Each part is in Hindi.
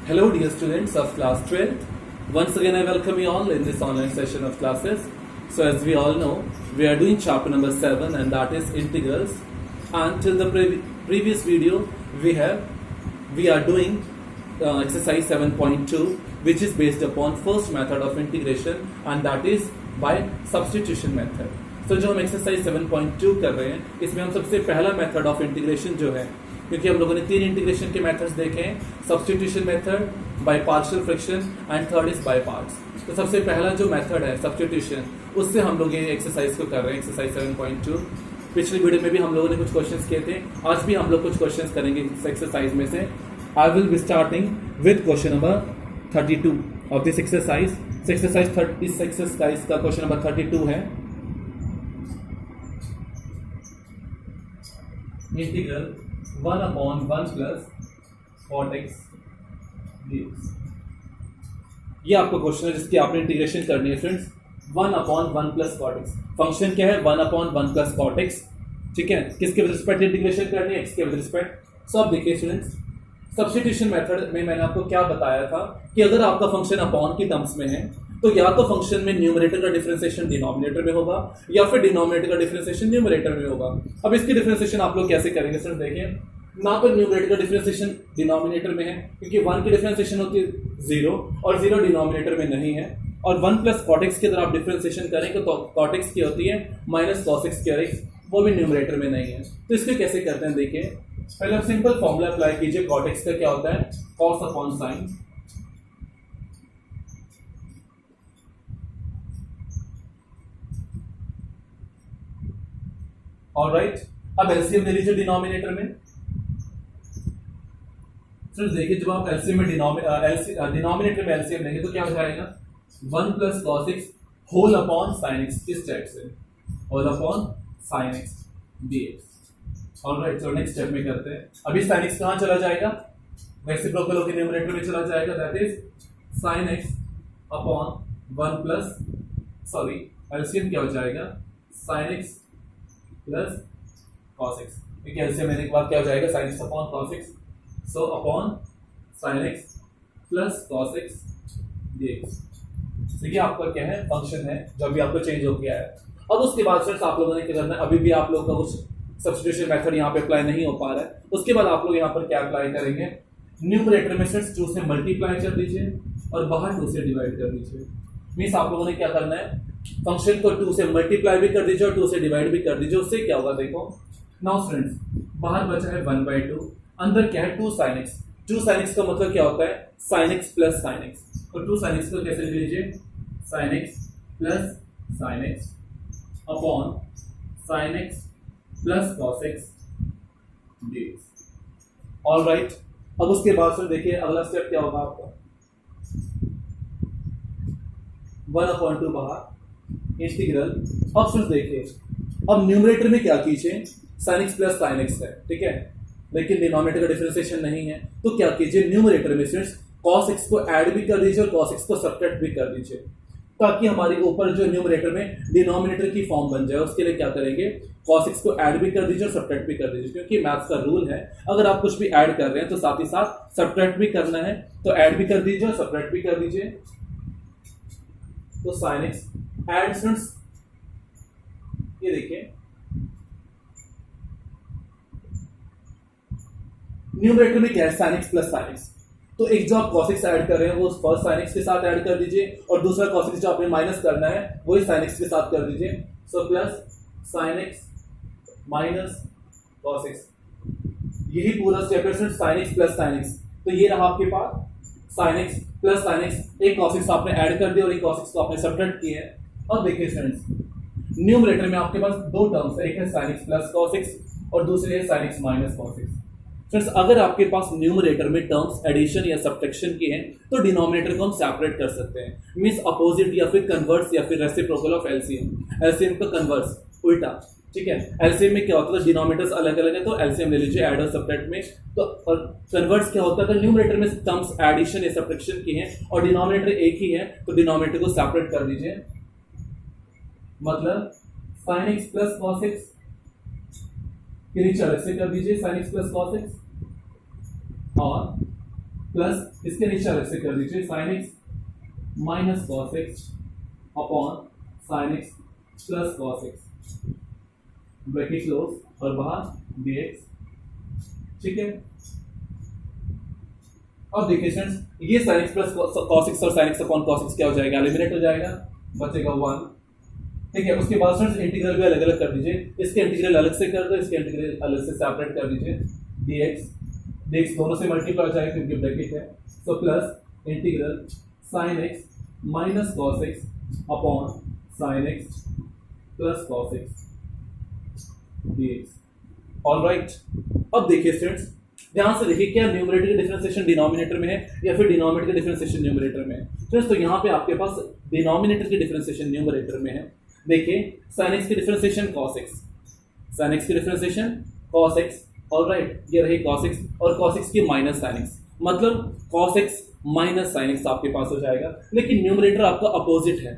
Hello dear students of class 12th. Once again I welcome you all in this online session of classes. So as we all know, we are doing chapter number 7 and that is integrals. And till the previous video we are doing exercise 7.2 which is based upon first method of integration and that is by substitution method. So जो हम exercise 7.2 कर रहे हैं इसमें हम सबसे पहला method of integration जो है, क्योंकि हम लोगों ने 3 इंटीग्रेशन के मेथड्स देखे हैं, substitution method, by partial fraction and third is by parts. तो सबसे पहला जो मेथड है सब्स्टिट्यूशन, उससे हम लोग ये एक्सरसाइज को कर रहे हैं, एक्सरसाइज 7.2। पिछली वीडियो में भी हम लोगों ने कुछ क्वेश्चंस किए थे, आज भी हम लोग कुछ क्वेश्चंस करेंगे इस एक्सरसाइज में से। I will be starting with question number 32 of this exercise. इस एक्सरसाइज का क्वेश्चन नंबर 32 है integral 1/1 plus cot x dx। ये आपका क्वेश्चन है जिसकी आपने इंटीग्रेशन करनी है friends. 1/1 plus cot x function क्या है, 1/1 plus cot x, ठीक है। किसके विद रिस्पेक्ट इंटीग्रेशन करनी है, x के विद रिस्पेक्ट। सो अब देखिए स्टूडेंट्स, सब्स्टिट्यूशन मेथड में मैंने आपको क्या बताया था कि अगर आपका फंक्शन अपॉन की टर्म्स में है तो या तो फंक्शन में न्यूमरेटर का डिफरेंशिएशन डिनोमिनेटर में होगा या फिर डिनोमिनेटर का डिफरेंशिएशन न्यूमरेटर में होगा। अब इसकी डिफरेंशिएशन आप लोग कैसे करेंगे सर, देखिए ना तो न्यूमरेटर का डिफरेंशिएशन डिनोमिनेटर में है क्योंकि 1 की डिफरेंशिएशन होती है 0 और 0 डिनोमिनेटर में नहीं है, और 1 प्लस cot x की अगर आप डिफरेंशिएशन करें तो cot x की होती है minus cos x square x, वो भी न्यूमरेटर में नहीं है। तो इसको कैसे करते हैं, देखिए पहले आप सिंपल फॉर्मूला अप्लाई कीजिए। cot x का क्या होता है, cos अपॉन साइन, ऑलराइट। अब एलसीएम ले लीजिए डिनोमिनेटर में। फिर देखिए जब आप एलसीएम में डिनोमिनेटर में एलसीएम लेंगे तो क्या हो जाएगा, 1 plus cos x whole upon sine x, किस टाइप से, whole upon sine x dx। Alright, तो नेक्स्ट स्टेप में करते हैं। अभी साइन x कहां चला जाएगा, रेसिप्रोकल होकर न्यूमरेटर में चला जाएगा, that is sine x upon 1 plus LCM क्या हो जाएगा, sine x plus cos x, ठीक है। एलसीएम लेने के बाद क्या हो जाएगा, sin x upon cos x, so upon sin x plus cos x dx। देखिए आपका क्या है, फंक्शन है जो अभी आपको चेंज हो गया है। अब उसके बाद फ्रेंड्स आप लोगों ने क्या करना है, अभी भी आप लोग का कुछ सब्स्टिट्यूशन मेथड यहाँ पे अप्लाई नहीं हो पा रहा है, उसके बाद आप लोग यहाँ पर क्या अप्लाई करेंगे, न्यूमरेटर में सिर्फ 2 से मल्टीप्लाई कर दीजिए और बाहर 2 से डिवाइड कर दीजिए। मीन्स आप लोगों ने क्या करना है, फंक्शन को 2 से मल्टीप्लाई भी कर दीजिए और 2 से डिवाइड भी कर दीजिए। उससे क्या होगा, देखो नाउ फ्रेंड्स, बाहर बचा है 1/2, अंदर क्या है 2 sin x। 2 sin x का मतलब क्या होता है, sin x plus sin x। तो 2 sin x को कैसे लिख लीजिए, sin x plus sin x upon sin x plus cos x dx। Alright, अब उसके बाद फिर देखिए अगला स्टेप क्या होगा आपका, 1/2 बाहर इंटीग्रल। अब फिर देखिए, अब न्यूमरेटर में क्या कीजिए, sin x plus sin x है, ठीक है, लेकिन डिनोमिनेटर का डिफरेंशिएशन नहीं है, तो क्या कीजिए न्यूमरेटर में सिर्फ cos x को ऐड भी कर दीजिए और cos x को सब्ट्रैक्ट भी कर दीजिए, ताकि हमारे ऊपर जो न्यूमरेटर में डिनोमिनेटर की फॉर्म बन जाए। उसके लिए क्या करेंगे, cos x को ऐड भी कर दीजिए और सब्ट्रैक्ट भी कर दीजिए, क्योंकि मैथ्स का रूल है अगर आप कुछ भी ऐड कर रहे हैं तो साथ ही साथ सब्ट्रैक्ट भी करना है, तो ऐड भी कर दीजिए और सब्ट्रैक्ट भी कर दीजिए। तो sin x एंड फ्रेंड्स ये देखिए न्यूमरेटर में क्या है, sin x plus sin x, तो एक जो आप cos x ऐड कर रहे हैं वो फर्स्ट sin x के साथ ऐड कर दीजिए और दूसरा cos x जो आपने माइनस करना है वो sin x के साथ कर दीजिए। So plus sin x minus cos x, यही पूरा स्टेप है friends, sin x plus sin x। तो ये रहा आपके पास sin x plus sin x, एक cos x आपने ऐड कर दिया और एक cos x को आपने सब्ट्रैक्ट किया है। अब देखिए फ्रेंड्स, न्यूमरेटर में आपके पास 2 टर्म्स है, एक है sin x plus cos x और दूसरी है sin x minus cos x। Friends अगर आपके पास न्यूमरेटर में टर्म्स एडिशन या सब्ट्रैक्शन की हैं तो डिनोमिनेटर को हम सेपरेट कर सकते हैं, मींस अपोजिट या फिर कन्वर्स या फिर रेसिप्रोकल ऑफ एलसीएम। एलसीएम का कन्वर्स उल्टा, ठीक है। एलसीएम में क्या होता है, डिनोमिनेटर्स अलग अलग है तो एलसीएम ले लीजिए ऐड और सब्ट्रैक्ट में, तो और कन्वर्स क्या होता है, न्यूमरेटर में टर्म्स एडिशन या सब्ट्रैक्शन की हैं और डिनोमिनेटर एक ही है तो डिनोमिनेटर को सेपरेट कर दीजिए। मतलब sin x plus cos x के नीचे अलग से कर दीजिए sin x plus cos x, और प्लस इसके नीचे अलग से कर दीजिए sin x minus cos x upon sin x plus cos x, bracket close और बाहर dx। ठीक है, अब देखिए स्टूडेंट्स, ये sin x plus cos x और sin x upon cos x क्या हो जाएगा, एलिमिनेट हो जाएगा, बचेगा 1। ठीक है, उसके बाद स्टूडेंट्स इंटीग्रल भी अलग अलग कर दीजिए, इसके इंटीग्रल अलग से कर दो, इसके इंटीग्रल अलग से सेपरेट कर दीजिए, dx दोनों से मल्टीप्लाई हो जाएगा क्योंकि ब्रैकेट है, तो plus integral sin x minus cos x upon sin x plus cos x dx। Alright, अब देखिए स्टूडेंट्स, ध्यान से देखिए, क्या न्यूमरेटर का डिफरेंशिएशन डिनोमिनेटर में है या फिर डिनोमिनेटर का डिफरेंशिएशन न्यूमरेटर में है। तो यहाँ पे आपके पास डिनोमिनेटर की डिफरेंशिएशन न्यूमरेटर में है। देखिए sin x की differentiation cos x, sin x की डिफरेंशिएशन cos x, ऑलराइट, ये रही cos x और cos x की माइनस sin x, मतलब cos x minus sin x आपके पास हो जाएगा। लेकिन न्यूमरेटर आपका अपोजिट है,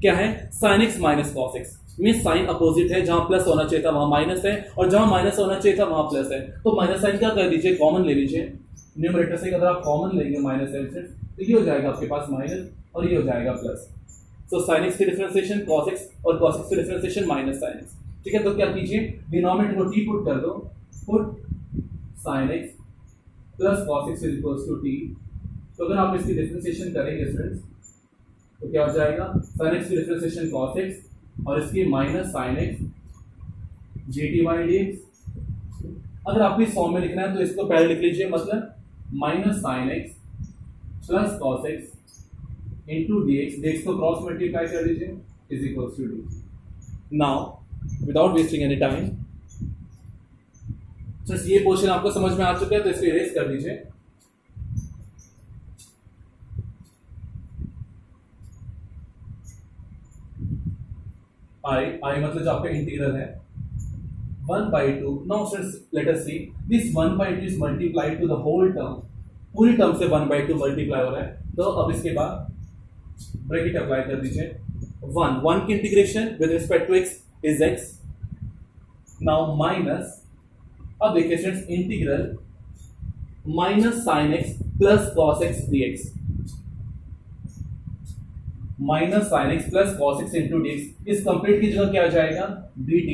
क्या है, sin x minus cos x, mean sine opposite है, जहां प्लस होना चाहिए था वहां माइनस है और जहां माइनस होना चाहिए था वहां प्लस है, तो माइनस साइन क्या कर दीजिए, कॉमन ले लीजिए न्यूमरेटर से। अगर आप कॉमन लेंगे माइनस साइन से तो ये हो जाएगा आपके पास माइनस और ये हो जाएगा प्लस। सो sin x की डिफरेंशिएशन cos x और cos x की डिफरेंशिएशन माइनस sin x। ठीक है, तो क्या कीजिए, डिनोमिनेटर को t पुट कर दो, put sin x plus cos x equals to t। तो अगर आप इसकी डिफरेंशिएशन करेंगे स्टूडेंट्स तो क्या हो जाएगा, sin x की डिफरेंशिएशन cos x और इसकी minus sin x dt by dx। अगर आपको इस फॉर्म में लिखना है तो इसको पहले लिख लीजिए, मतलब minus sin x plus cos x into dx को क्रॉस मल्टीप्लाई कर दीजिए is equals to D. Now without wasting any time, just ये पोर्शन आपको समझ में आ चुका है तो इसको इरेज कर दीजिए। आई मतलब जो आपका इंटीग्रल है 1/2। Now let us see this 1/2 is multiplied to the whole term, पूरी टर्म से 1/2 मल्टीप्लाई हो रहा है। तो अब इसके बाद ब्रैकेट अप्लाई कर दीजिए, 1 की integration with respect to x is x, now minus, अब देखिए students, integral minus sin x plus cos x dx, minus sin x plus cos x into dx। इस कंप्लीट की जगह क्या आ जाएगा, dt,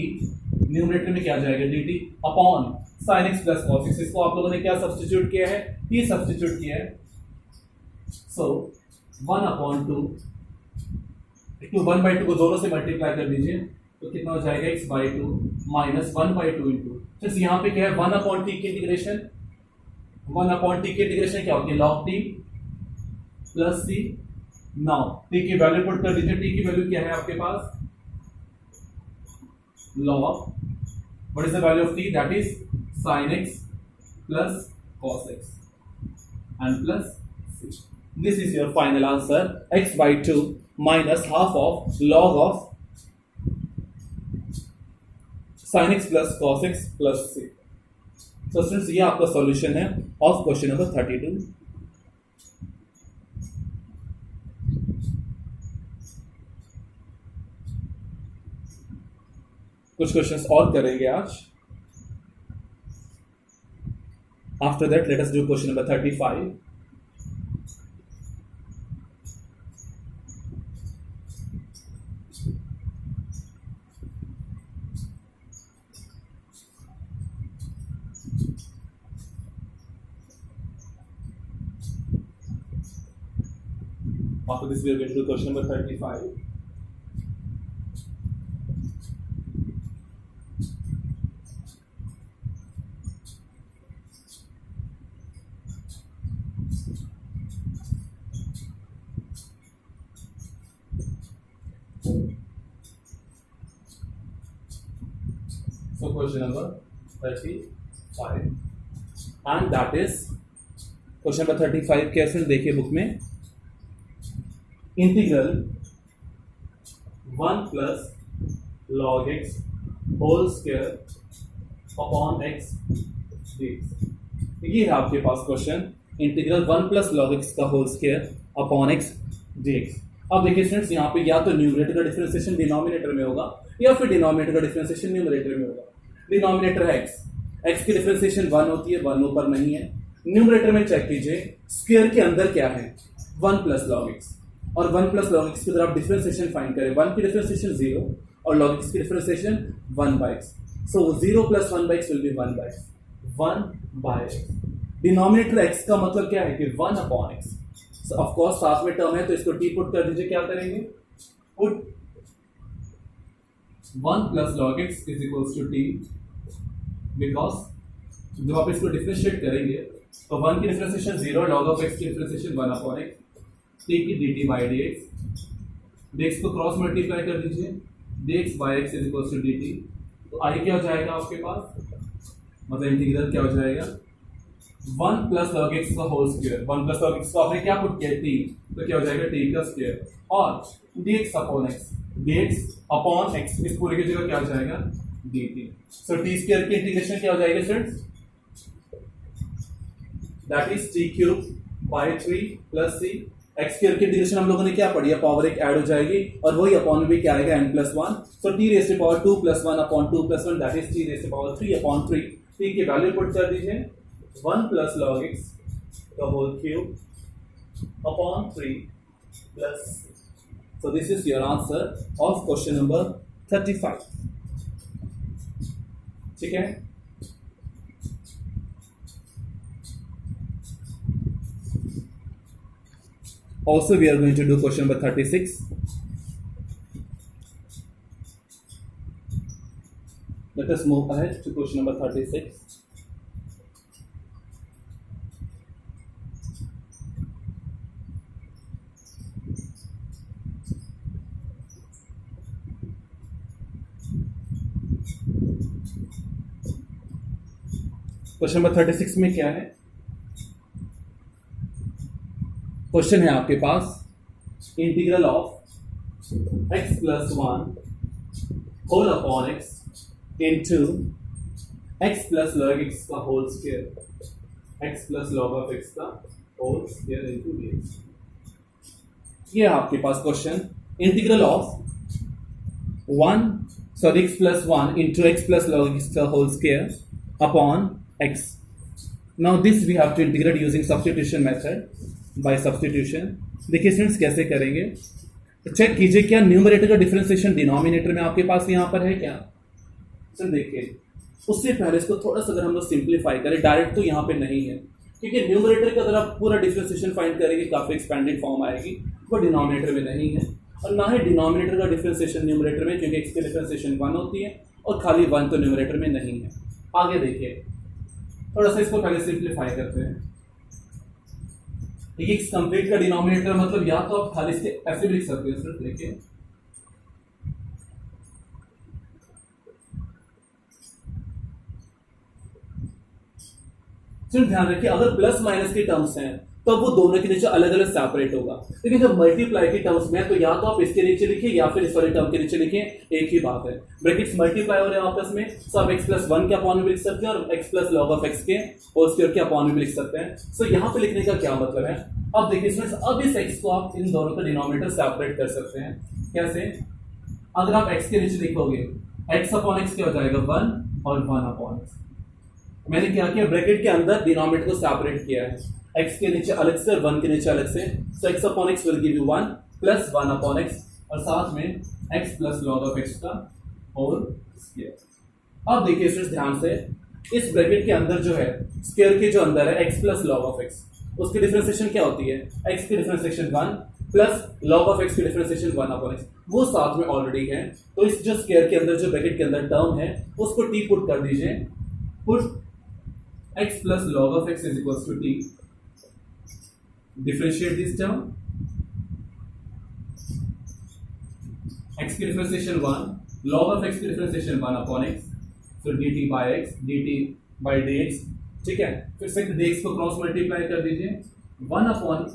न्यूमरेटर में क्या आ जाएगा, dt upon sin x plus cos x। इसको आप लोगों ने क्या सब्स्टिट्यूट किया है, t सब्स्टिट्यूट किया है। सो 1/2 1/2 को दोनों से मल्टीप्लाई कर दीजिए तो कितना हो जाएगा, x/2 माइनस 1/2 इंटू, जैसे यहाँ पे क्या है 1/t की इंटीग्रेशन, 1/t की इंटीग्रेशन क्या होती है, log t plus c। Now t की वैल्यू पुट कर दीजिए, t की वैल्यू क्या है आपके पास, log, what is the value of t, that is sin x plus cos x and plus c। This is your final answer, x/2 minus half of log of sin x plus cos x plus c। So students, ये आपका सॉल्यूशन है ऑफ क्वेश्चन नंबर 32। कुछ क्वेश्चंस और करेंगे आज। After that let us do question number 35। After this, we are going to do question number 35. So, question number 35, and that is question number 35 कैसे देखिए बुक में, integral 1 plus log x whole square upon x dx। ये है आपके पास question, integral 1 plus log x का whole square upon x dx। अब देखिए स्टूडेंट्स, यहाँ पे या तो न्यूमरेटर का डिफरेंशिएशन डिनोमिनेटर में होगा या फिर डिनोमिनेटर का डिफरेंशिएशन न्यूमरेटर में होगा। डिनोमिनेटर है x की डिफरेंशिएशन 1 होती है, 1 ऊपर नहीं है, न्यूमरेटर में चेक कीजिए स्क्वायर के अंदर क्या है 1 प्लस लॉग एक्स, और 1 प्लस लॉग एक्स की तरफ डिफरेंशिएशन फाइंड करें। 1 की डिफरेंशिएशन 0 और log x की differentiation 1 by x, so 0 plus 1 by x will be 1 by x, 1 by x। Denominator x का मतलब क्या है कि 1 upon x, so of course साथ में टर्म है तो इसको t पुट कर दीजिए। क्या करेंगे, put 1 plus log x is equals to t, because जब आप इसको डिफरेंशिएट करेंगे तो 1 की डिफरेंशिएशन 0, log of x की डिफरेंशिएशन 1 upon x, t की dt by dx, dx को क्रॉस मल्टीप्लाई कर दीजिए, dx by x is equals to dt, तो i क्या हो जाएगा आपके पास, मतलब इंटीग्रल क्या हो जाएगा 1 प्लस log x का whole square. 1 plus log x को आपने क्या पुट किया t, तो क्या हो जाएगा t का स्क्वायर, और dx upon x, dx upon x, इस पूरे की जगह क्या हो जाएगा dt। सो t स्क्वायर की इंटीग्रेशन क्या हो जाएगा students, that is t cube by 3 plus c। x square की इंटीग्रेशन हम लोगों ने क्या पढ़ी है, पावर एक ऐड हो जाएगी और वही अपॉन भी क्या आएगा n plus 1, so t raise to power 2 plus 1 upon 2 plus 1, that is t raise to power 3 upon 3। t की वैल्यू पुट कर दीजिए 1 प्लस log x का whole cube upon 3 plus, so this is your answer of question number 35। ठीक है, also we are going to do question number 36. Let us move ahead to question number 36. Question number 36 में क्या है, क्वेश्चन है आपके पास integral of x plus 1 whole upon x into x plus log x का whole square, x plus log of x का होल स्क्वायर इंटू dx। ये आपके पास question, integral of 1 x plus 1 into x plus log x का whole square upon x। Now this we have to integrate using substitution method, bye substitution. देखिए स्टूडेंट्स कैसे करेंगे, तो चेक कीजिए क्या न्यूमरेटर का डिफरेंशिएशन डिनोमिनेटर में आपके पास यहाँ पर है क्या। सर देखिए उससे पहले इसको थोड़ा सा अगर हम लोग सिंप्लीफाई करें, डायरेक्ट तो यहाँ पे नहीं है क्योंकि न्यूमरेटर का अगर आप पूरा डिफरेंशिएशन फाइंड करेंगे काफी एक्सपेंडेड फॉर्म आएगी, वो डिनोमिनेटर में नहीं है, और ना ही डिनोमिनेटर का डिफरेंशिएशन न्यूमरेटर में, क्योंकि x की डिफरेंशिएशन 1 होती है और खाली 1 तो न्यूमरेटर में नहीं है। आगे देखिए थोड़ा सा इसको पहले सिंप्लीफाई करते हैं। x कंप्लीट का डिनोमिनेटर मतलब या तो आप खाली इसके ऐसे भी लिख सकते हो, सिर्फ देखिए सिर्फ ध्यान रखिए अगर प्लस माइनस के टर्म्स हैं तो वो दोनों के नीचे अलग अलग सेपरेट होगा, लेकिन जब मल्टीप्लाई के टर्म्स में है तो या तो आप इसके नीचे लिखिए या फिर इस वाले टर्म के नीचे लिखिए, एक ही बात है। ब्रैकेट्स मल्टीप्लाई हो रहे हैं आपस में, सो आप x प्लस 1 के अपॉन में लिख सकते हैं और x plus log of x के होल स्क्वायर के अपॉन में लिख सकते हैं। सो यहाँ पे लिखने का क्या मतलब है, अब देखिए स्टूडेंट्स अब इस x को आप इन दोनों का डिनोमिनेटर सेपरेट कर सकते हैं। कैसे, अगर आप x के नीचे लिखोगे x अपॉन x क्या हो जाएगा 1 और 1 अपॉन x। मैंने क्या किया, ब्रैकेट के अंदर डिनोमिनेटर को सेपरेट किया है, x के नीचे अलग से और 1 के नीचे अलग से, सो x upon x will give you 1 plus 1 upon x और साथ में x plus log of x का होल स्क्वायर। अब देखिए स्टूडेंट्स ध्यान से, इस ब्रैकेट के अंदर जो है स्क्वायर के जो अंदर है x plus log of x, उसकी डिफरेंशिएशन क्या होती है, x की differentiation 1 plus log of x की डिफरेंशिएशन 1 अपॉन x, वो साथ में ऑलरेडी है। तो इस जो स्क्वायर के अंदर जो ब्रैकेट के अंदर टर्म है उसको t पुट कर दीजिए, put x plus log of x is equals to t, differentiate this term, x की differentiation 1, log of x की differentiation 1 upon x, so dt by x, dt by dx, ठीक है। फिर से dx को क्रॉस मल्टीप्लाई कर दीजिए, 1 upon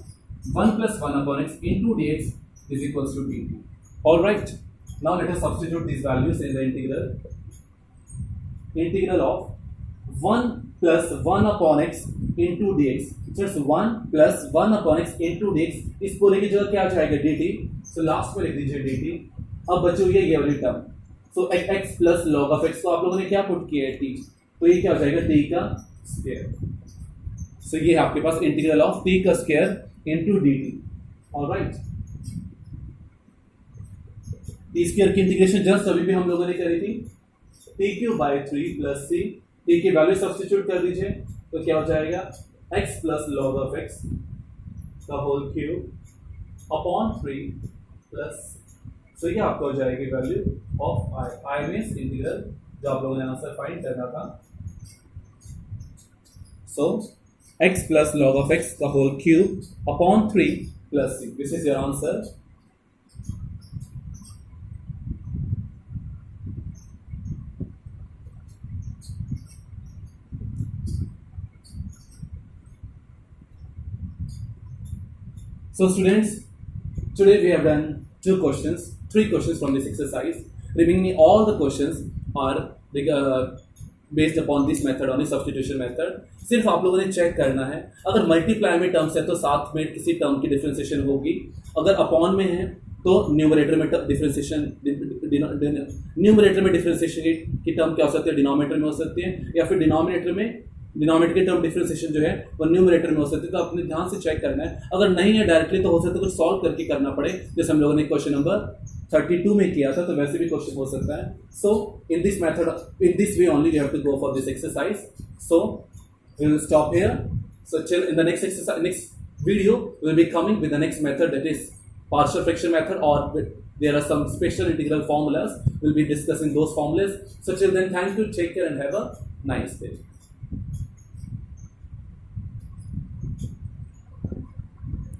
1 plus 1 upon x into dx is equals to dt. All right, now let us substitute these values in the integral. Integral of 1 plus 1 upon x into dx, just 1 plus 1 upon x into dx, इस पूरे की जगह क्या आ जाएगा dt, so लास्ट में लिख दीजिए dt। अब बची हुई है ये वाली term, so x plus log of x को आप लोगों ने क्या पुट किया है t, तो ये क्या हो जाएगा t का स्क्वायर। सो ये आपके पास इंटीग्रल ऑफ t का square into dt, alright. T square की इंटीग्रेशन जस्ट अभी भी हम लोगों ने करी थी, t³/3 प्लस c, t की वैल्यू सब्स्टिट्यूट कर दीजिए तो क्या हो जाएगा x plus log of x का होल क्यूब अपॉन 3 प्लस, सो ये आपका हो जाएगी value of i means integral जो आप लोगों ने आंसर फाइंड करना था। सो x plus log of x का whole cube upon 3 plus c, this is your answer. So students, today we have done 3 questions from this exercise. Remaining all the questions are based upon this method, only substitution method. सिर्फ आप लोगों ने चेक करना है, अगर मल्टीप्लाई में टर्म्स है तो साथ में किसी टर्म की डिफरेंशिएशन होगी, अगर अपॉन में है तो न्यूमरेटर में डिफरेंशिएशन, न्यूमरेटर में डिफरेंशिएशन की टर्म क्या हो सकती है, डिनोमिनेटर में हो सकती है, या फिर डिनोमिनेटर की टर्म डिफरेंशिएशन जो है वो न्यूमरेटर में हो सकती है। तो अपने ध्यान से चेक करना है, अगर नहीं है डायरेक्टली तो हो सकता है कुछ सॉल्व करके करना पड़े, जैसे हम लोगों ने क्वेश्चन नंबर 32 में किया था, तो वैसे भी क्वेश्चन हो सकता है। So in this method, in this way only we have to go for this exercise. So we will stop here. So till in the next exercise, next video we will be coming with the next method, that is partial fraction method, or there are some special integral formulas. We'll be discussing those formulas. So till then, thank you, take care and have a nice day.